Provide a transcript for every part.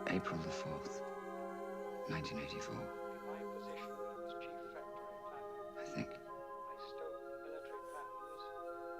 April the 4th, 1984. My position as chief factory planner, I think. I stole military plans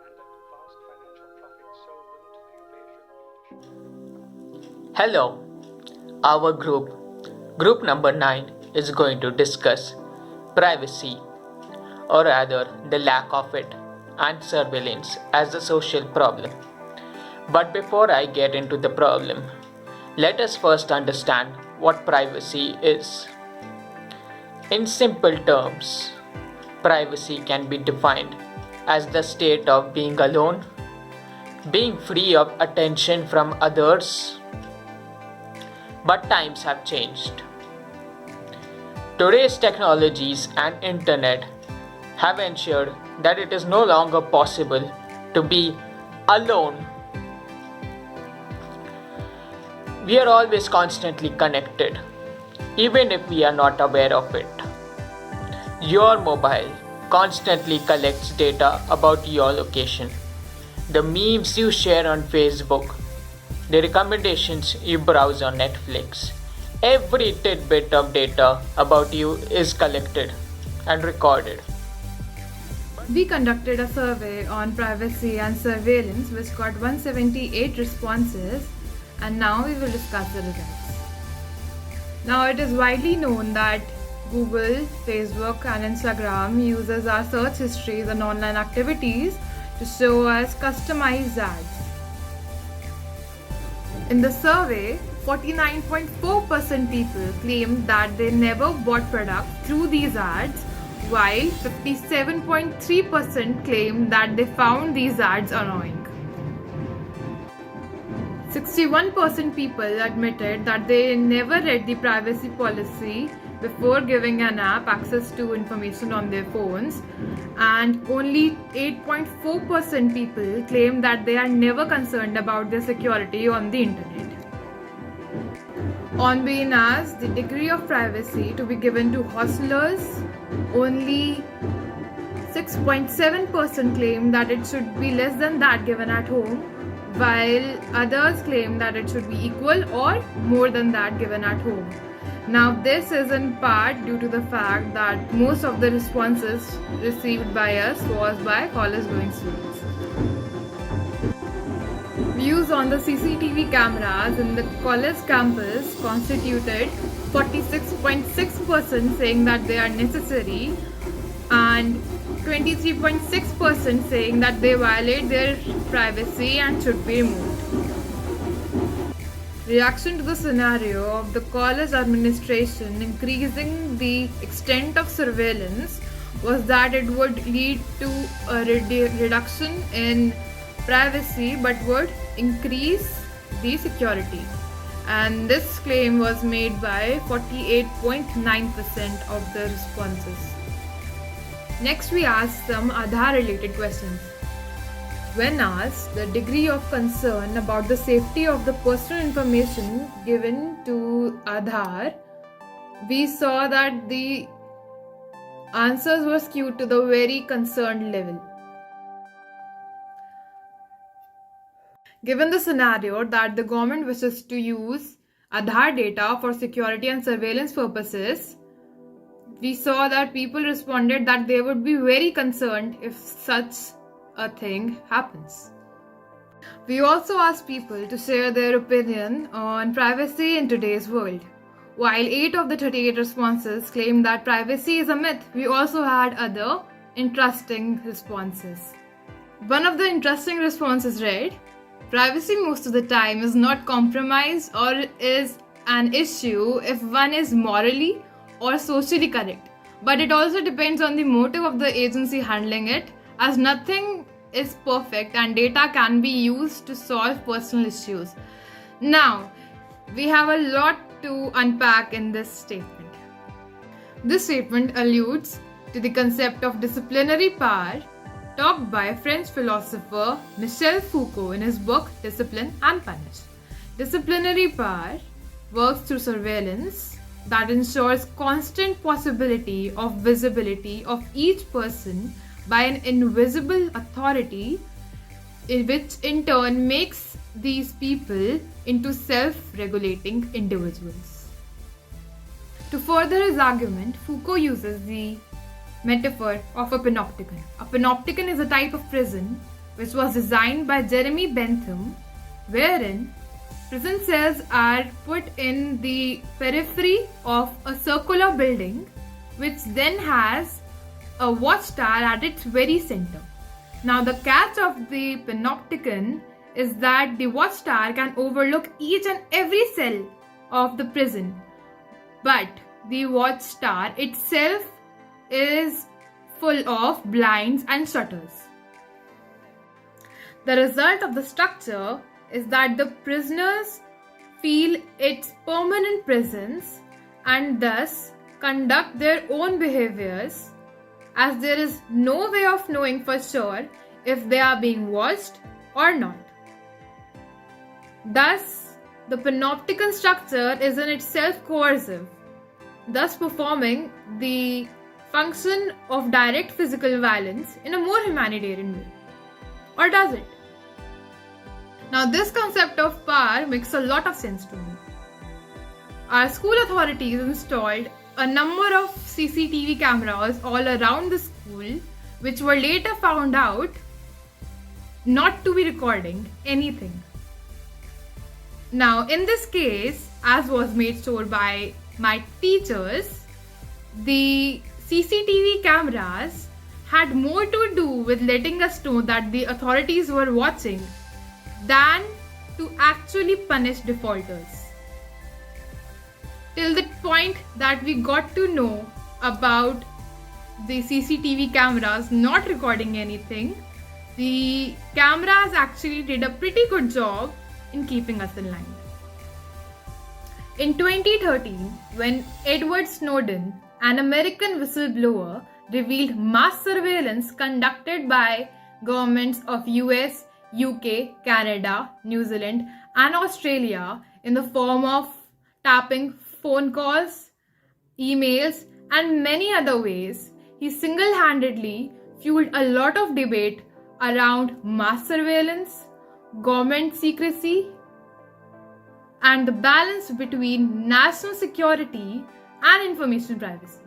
and at vast financial profit sold them to the Eurasian leadership. Hello, our group number 9 is going to discuss privacy, or rather the lack of it, and surveillance as a social problem. But before I get into the problem, let us first understand what privacy is. In simple terms, privacy can be defined as the state of being alone, being free of attention from others. But times have changed. Today's technologies and internet have ensured that it is no longer possible to be alone. We are always constantly connected, even if we are not aware of it. Your mobile constantly collects data about your location, the memes you share on Facebook, the recommendations you browse on Netflix. Every tidbit of data about you is collected and recorded. We conducted a survey on privacy and surveillance which got 178 responses, and now we will discuss the results. Now, it is widely known that Google, Facebook, and Instagram uses our search histories and online activities to show us customized ads. In the survey, 49.4% people claimed that they never bought products through these ads, while 57.3% claimed that they found these ads annoying. 61% people admitted that they never read the privacy policy before giving an app access to information on their phones, and only 8.4% people claim that they are never concerned about their security on the internet. On being asked the degree of privacy to be given to hostelers, only 6.7% claim that it should be less than that given at home, while others claim that it should be equal or more than that given at home. Now, this is in part due to the fact that most of the responses received by us was by college-going students. Views on the CCTV cameras in the college campus constituted 46.6% saying that they are necessary and 23.6% saying that they violate their privacy and should be removed. Reaction to the scenario of the college administration increasing the extent of surveillance was that it would lead to a reduction in privacy but would increase the security. And this claim was made by 48.9% of the responses. Next, we asked some Aadhaar related questions. When asked the degree of concern about the safety of the personal information given to Aadhaar, we saw that the answers were skewed to the very concerned level. Given the scenario that the government wishes to use Aadhaar data for security and surveillance purposes, we saw that people responded that they would be very concerned if such a thing happens. We also asked people to share their opinion on privacy in today's world. While 8 of the 38 responses claimed that privacy is a myth, we also had other interesting responses. One of the interesting responses read, "Privacy most of the time is not compromised or is an issue if one is morally or socially correct, but it also depends on the motive of the agency handling it, as nothing is perfect and data can be used to solve personal issues." Now, we have a lot to unpack in this statement. This statement alludes to the concept of disciplinary power taught by French philosopher Michel Foucault in his book Discipline and Punish. Disciplinary power works through surveillance that ensures constant possibility of visibility of each person by an invisible authority, which in turn makes these people into self-regulating individuals. To further his argument, Foucault uses the metaphor of a panopticon. A panopticon is a type of prison which was designed by Jeremy Bentham, wherein prison cells are put in the periphery of a circular building which then has a watchtower at its very center. Now the catch of the panopticon is that the watchtower can overlook each and every cell of the prison, but the watchtower itself is full of blinds and shutters. The result of the structure is that the prisoners feel its permanent presence and thus conduct their own behaviors, as there is no way of knowing for sure if they are being watched or not. Thus, the panopticon structure is in itself coercive, thus performing the function of direct physical violence in a more humanitarian way. Or does it? Now, this concept of power makes a lot of sense to me. Our school authorities installed a number of CCTV cameras all around the school, which were later found out not to be recording anything. Now, in this case, as was made sure by my teachers, the CCTV cameras had more to do with letting us know that the authorities were watching than to actually punish defaulters. Till the point that we got to know about the CCTV cameras not recording anything, the cameras actually did a pretty good job in keeping us in line. In 2013, when Edward Snowden, an American whistleblower, revealed mass surveillance conducted by governments of US, UK, Canada, New Zealand, and Australia in the form of tapping phone calls, emails, and many other ways, he single-handedly fueled a lot of debate around mass surveillance, government secrecy, and the balance between national security and information privacy.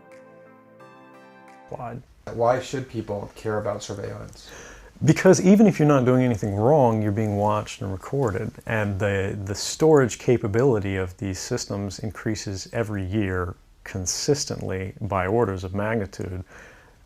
Why should people care about surveillance? Because even if you're not doing anything wrong, you're being watched and recorded. And the storage capability of these systems increases every year consistently by orders of magnitude,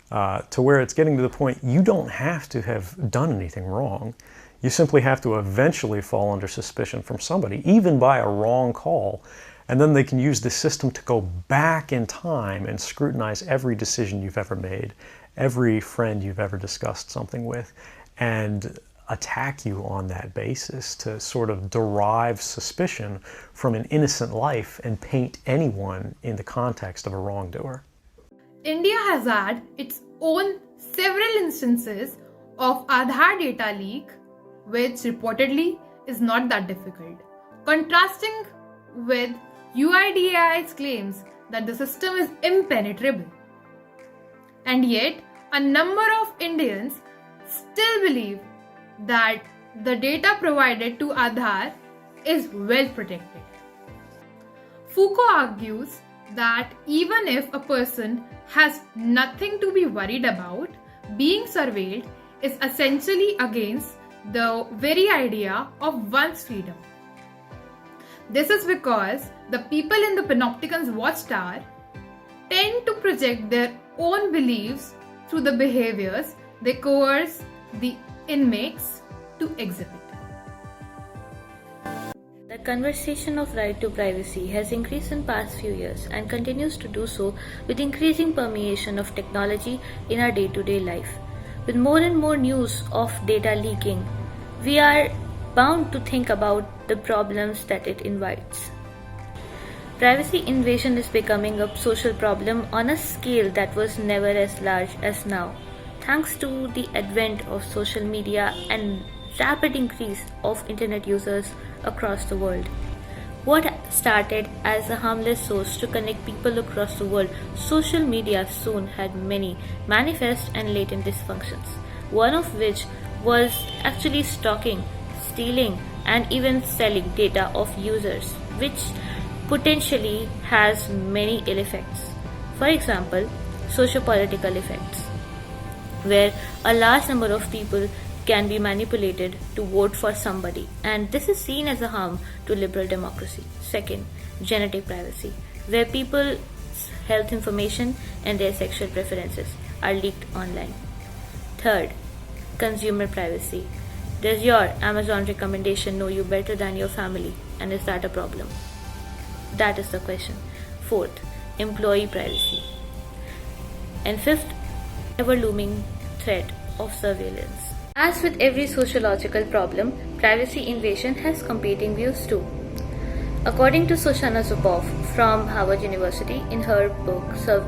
to where it's getting to the point you don't have to have done anything wrong. You simply have to eventually fall under suspicion from somebody, even by a wrong call. And then they can use the system to go back in time and scrutinize every decision you've ever made, every friend you've ever discussed something with, and attack you on that basis to sort of derive suspicion from an innocent life and paint anyone in the context of a wrongdoer. India has had its own several instances of Aadhaar data leak, which reportedly is not that difficult, contrasting with UIDAI's claims that the system is impenetrable. And yet, a number of Indians still believe that the data provided to Aadhaar is well protected. Foucault argues that even if a person has nothing to be worried about, being surveilled is essentially against the very idea of one's freedom. This is because the people in the Panopticon's watchtower tend to project their own beliefs through the behaviors they coerce the inmates to exhibit. The conversation of right to privacy has increased in past few years and continues to do so with increasing permeation of technology in our day-to-day life. With more and more news of data leaking, we are bound to think about the problems that it invites. Privacy invasion is becoming a social problem on a scale that was never as large as now, thanks to the advent of social media and rapid increase of internet users across the world. What started as a harmless source to connect people across the world, social media soon had many manifest and latent dysfunctions, one of which was actually stalking, stealing, and even selling data of users, which potentially has many ill effects. For example, socio-political effects, where a large number of people can be manipulated to vote for somebody, and this is seen as a harm to liberal democracy. Second, genetic privacy, where people's health information and their sexual preferences are leaked online. Third, consumer privacy. Does your Amazon recommendation know you better than your family, and is that a problem? That is the question. Fourth, employee privacy. And fifth, ever looming threat of surveillance. As with every sociological problem, privacy invasion has competing views too. According to Shoshana Zuboff from Harvard University, in her book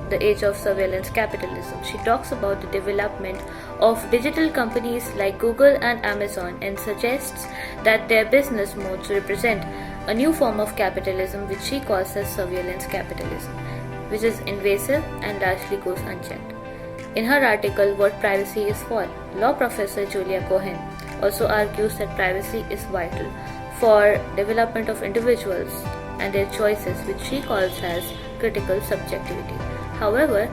The Age of Surveillance Capitalism, she talks about the development of digital companies like Google and Amazon and suggests that their business modes represent a new form of capitalism which she calls as surveillance capitalism, which is invasive and largely goes unchecked. In her article, What Privacy is For, law professor Julia Cohen also argues that privacy is vital for development of individuals and their choices, which she calls as critical subjectivity. However,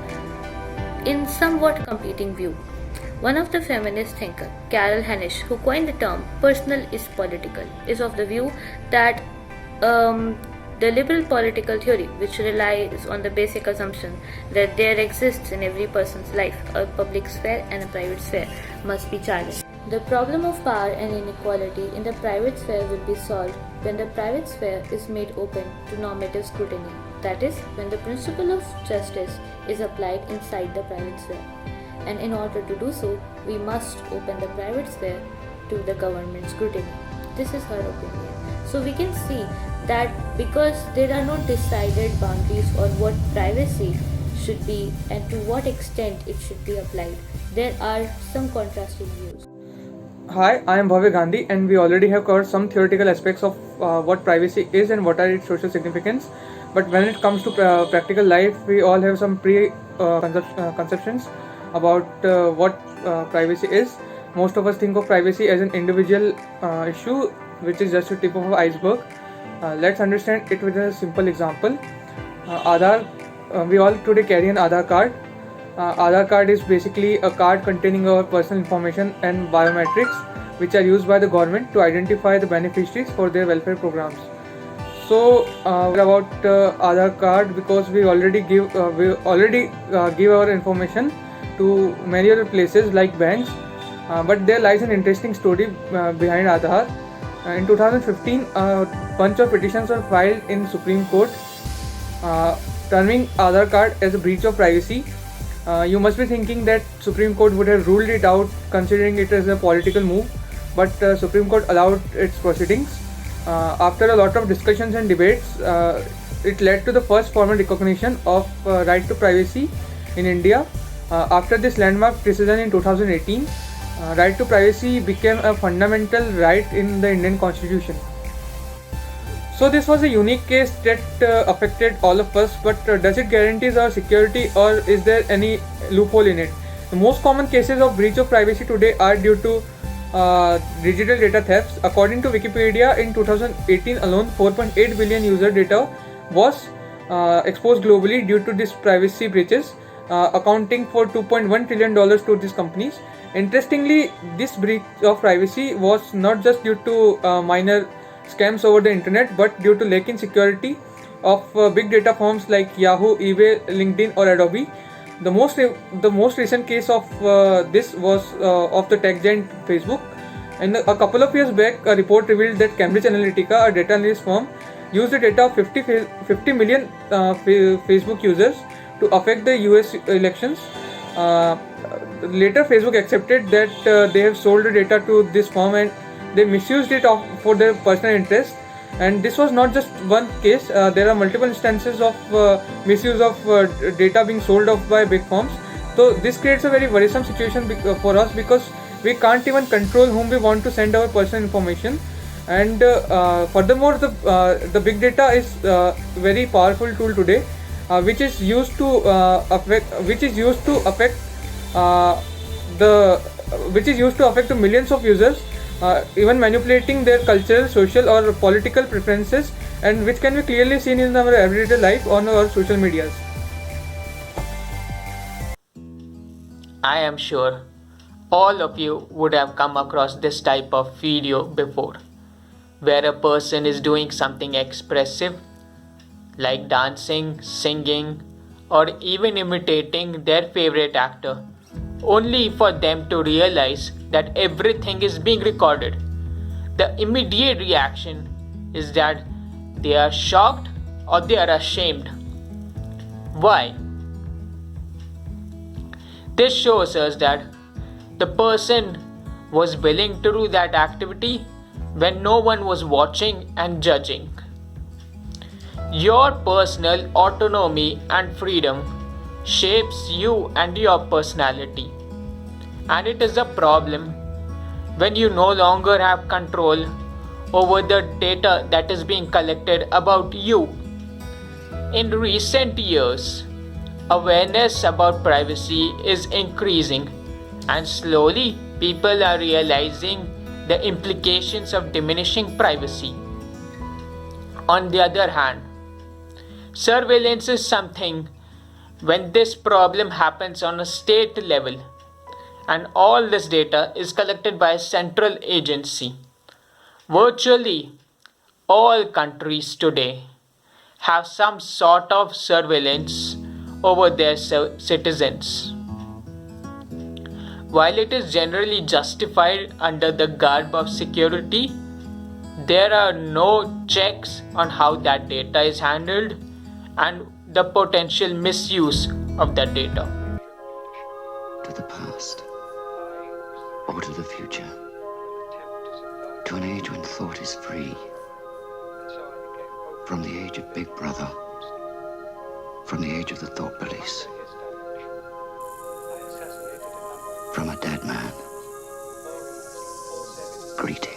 in somewhat competing view, one of the feminist thinkers, Carol Hanisch, who coined the term personal is political, is of the view that the liberal political theory, which relies on the basic assumption that there exists in every person's life a public sphere and a private sphere, must be challenged. The problem of power and inequality in the private sphere will be solved when the private sphere is made open to normative scrutiny, that is, when the principle of justice is applied inside the private sphere. And in order to do so, we must open the private sphere to the government scrutiny. This is her opinion. So we can see that because there are no decided boundaries on what privacy should be and to what extent it should be applied, there are some contrasting views. Hi, I am Bhavya Gandhi, and we already have covered some theoretical aspects of what privacy is and what are its social significance. But when it comes to practical life, we all have some conceptions about what privacy is. Most of us think of privacy as an individual issue, which is just a tip of an iceberg. Let's understand it with a simple example. Aadhaar. We all today carry an Aadhaar card. Aadhaar card is basically a card containing our personal information and biometrics, which are used by the government to identify the beneficiaries for their welfare programs. So about Aadhaar card, because we already give our information to many other places like banks, but there lies an interesting story behind Aadhaar. In 2015, a bunch of petitions were filed in Supreme Court terming Aadhaar card as a breach of privacy. You must be thinking that Supreme Court would have ruled it out, considering it as a political move, but Supreme Court allowed its proceedings. After a lot of discussions and debates, it led to the first formal recognition of right to privacy in India. After this landmark decision in 2018, right to privacy became a fundamental right in the Indian Constitution. So this was a unique case that affected all of us, but does it guarantee our security, or is there any loophole in it? The most common cases of breach of privacy today are due to digital data thefts. According to Wikipedia, in 2018 alone, 4.8 billion user data was exposed globally due to these privacy breaches, accounting for $2.1 trillion to these companies. Interestingly, this breach of privacy was not just due to minor scams over the internet, but due to lack in security of big data firms like Yahoo, eBay, LinkedIn or Adobe. The most recent case of this was of the tech giant Facebook. And a couple of years back, a report revealed that Cambridge Analytica, a data analyst firm, used the data of 50 million Facebook users to affect the US elections. Later, Facebook accepted that they have sold the data to this firm and they misused it for their personal interest. And this was not just one case. There are multiple instances of misuse of data being sold off by big firms. So this creates a very worrisome situation for us, because we can't even control whom we want to send our personal information. And furthermore, the big data is a very powerful tool today, which is used to affect the millions of users even manipulating their cultural, social, or political preferences, and which can be clearly seen in our everyday life on our social medias. I am sure all of you would have come across this type of video before, where a person is doing something expressive like dancing, singing, or even imitating their favorite actor, only for them to realize that everything is being recorded. The immediate reaction is that they are shocked or they are ashamed. Why? This shows us that the person was willing to do that activity when no one was watching and judging. Your personal autonomy and freedom shapes you and your personality. And it is a problem when you no longer have control over the data that is being collected about you. In recent years, awareness about privacy is increasing, and slowly people are realizing the implications of diminishing privacy. On the other hand, surveillance is something when this problem happens on a state level, and all this data is collected by a central agency. Virtually all countries today have some sort of surveillance over their citizens. While it is generally justified under the garb of security, there are no checks on how that data is handled and the potential misuse of that data. To the past, or to the future, to an age when thought is free, from the age of Big Brother, from the age of the thought police, from a dead man. Greeting.